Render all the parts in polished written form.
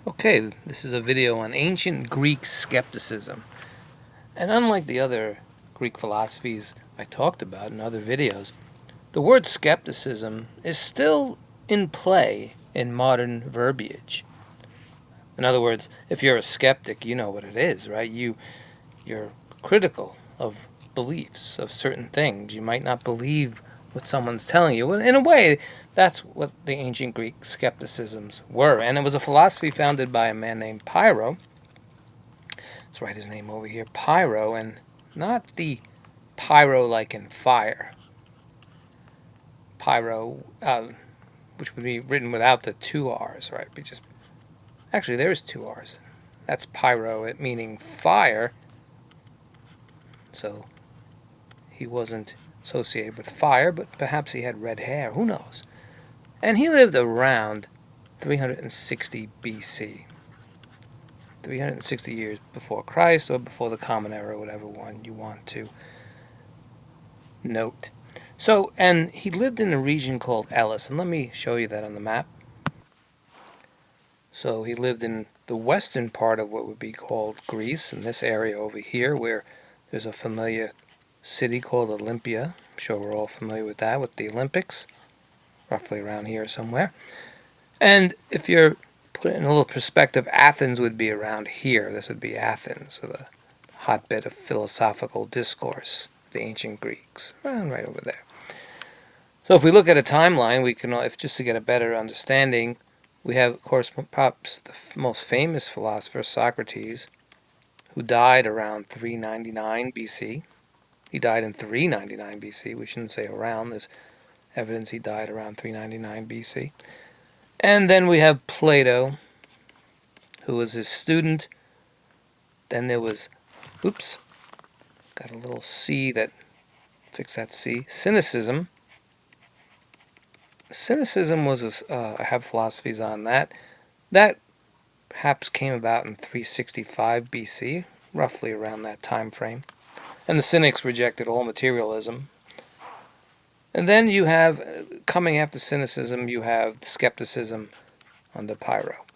Okay, this is a video on ancient Greek skepticism. And unlike the other Greek philosophies I talked about in other videos, the word skepticism is still in play in modern verbiage. In other words, if you're a skeptic, you know what it is, right? You're critical of beliefs, of certain things. You might not believe what someone's telling you. In a way, that's what the ancient Greek skepticisms were. And it was a philosophy founded by a man named Pyrrho. Let's write his name over here, Pyrrho, and not the pyro like in fire. Pyro, which would be written without the two R's, right? But just actually, there's two R's. That's pyro, it meaning fire. So he wasn't associated with fire, but perhaps he had red hair. Who knows? And he lived around 360 BC. 360 years before Christ or before the Common Era, whatever one you want to note. So, and he lived in a region called Elis, and let me show you that on the map. So he lived in the western part of what would be called Greece, in this area over here, where there's a familiar city called Olympia. I'm sure we're all familiar with that, with the Olympics, roughly around here somewhere. And if you're put it in a little perspective, Athens would be around here. This would be Athens, so the hotbed of philosophical discourse, the ancient Greeks, right over there. So if we look at a timeline, we can, if just to get a better understanding, we have, of course, perhaps the most famous philosopher, Socrates, who died around 399 BC. He died in 399 BC. We shouldn't say around. There's evidence he died around 399 BC. And then we have Plato, who was his student. Then there was, oops, got a little C that, fix that C, Cynicism. Cynicism was, I have philosophies on that. That perhaps came about in 365 BC, roughly around that time frame. And the Cynics rejected all materialism. And then you have, coming after Cynicism, you have Skepticism under Pyrrho,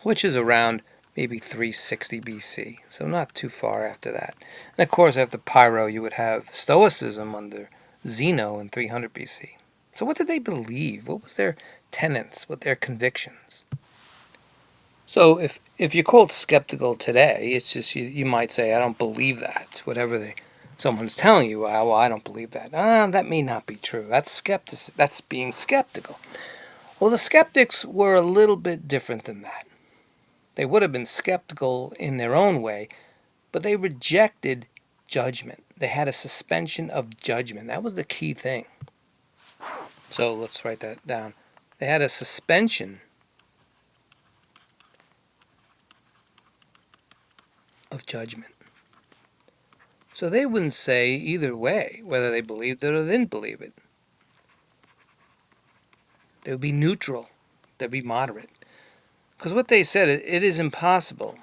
which is around maybe 360 BC, so not too far after that. And of course, after Pyrrho, you would have Stoicism under Zeno in 300 BC. So what did they believe? What was their tenets? What their convictions? So if you're called skeptical today, it's just you might say, I don't believe that. Whatever someone's telling you, well, I don't believe that. That may not be true. That's being skeptical. Well, the skeptics were a little bit different than that. They would have been skeptical in their own way, but they rejected judgment. They had a suspension of judgment. That was the key thing. So let's write that down. They had a suspension of judgment. So they wouldn't say either way whether they believed it or didn't believe it. They would be neutral. They'd be moderate. Because what they said, it is impossible.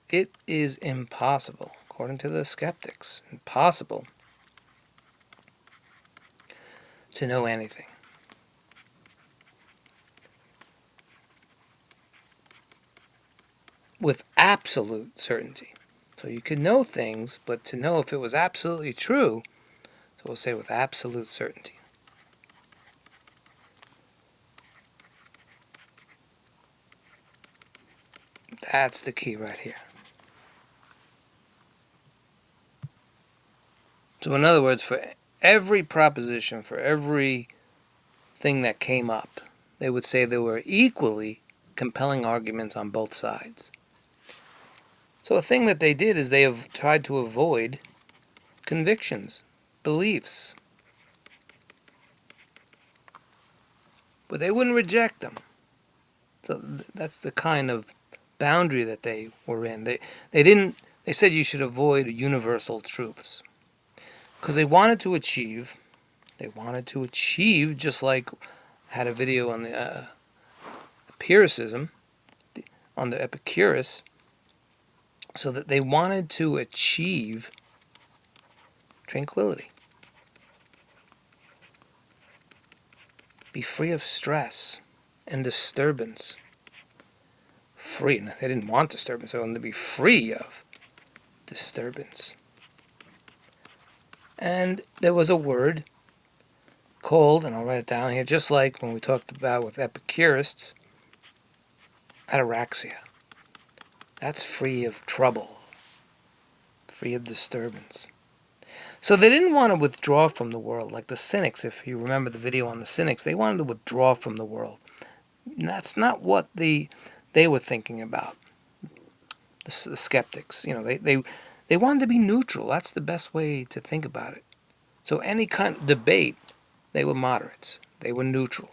It is impossible, according to the skeptics, impossible to know anything. With absolute certainty. So you could know things, but to know if it was absolutely true, so we'll say with absolute certainty. That's the key right here. So in other words, for every proposition, for every thing that came up, they would say there were equally compelling arguments on both sides. So a thing that they did is they have tried to avoid convictions, beliefs, but they wouldn't reject them. So that's the kind of boundary that they were in. They said you should avoid universal truths because they wanted to achieve just like I had a video on the empiricism, on the Epicurus, so that they wanted to achieve tranquility, be free of stress and disturbance. free. They didn't want disturbance. They wanted to be free of disturbance. And there was a word called, and I'll write it down here, just like when we talked about with Epicurists, ataraxia. That's free of trouble, free of disturbance. So they didn't want to withdraw from the world, like the Cynics. If you remember the video on the Cynics, they wanted to withdraw from the world. And that's not what they were thinking about. The skeptics, they wanted to be neutral. That's the best way to think about it. So any kind of debate, they were moderates. They were neutral.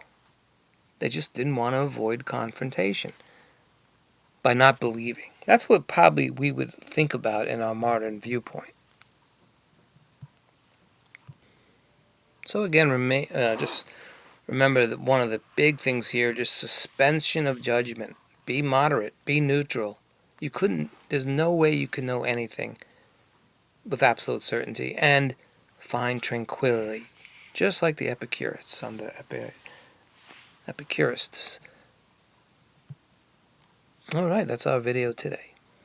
They just didn't want to avoid confrontation by not believing. That's what probably we would think about in our modern viewpoint. So again, just remember that one of the big things here, just suspension of judgment. Be moderate. Be neutral. There's no way you can know anything with absolute certainty. And find tranquility. Just like the Epicurists under Epicurists. Alright, that's our video today.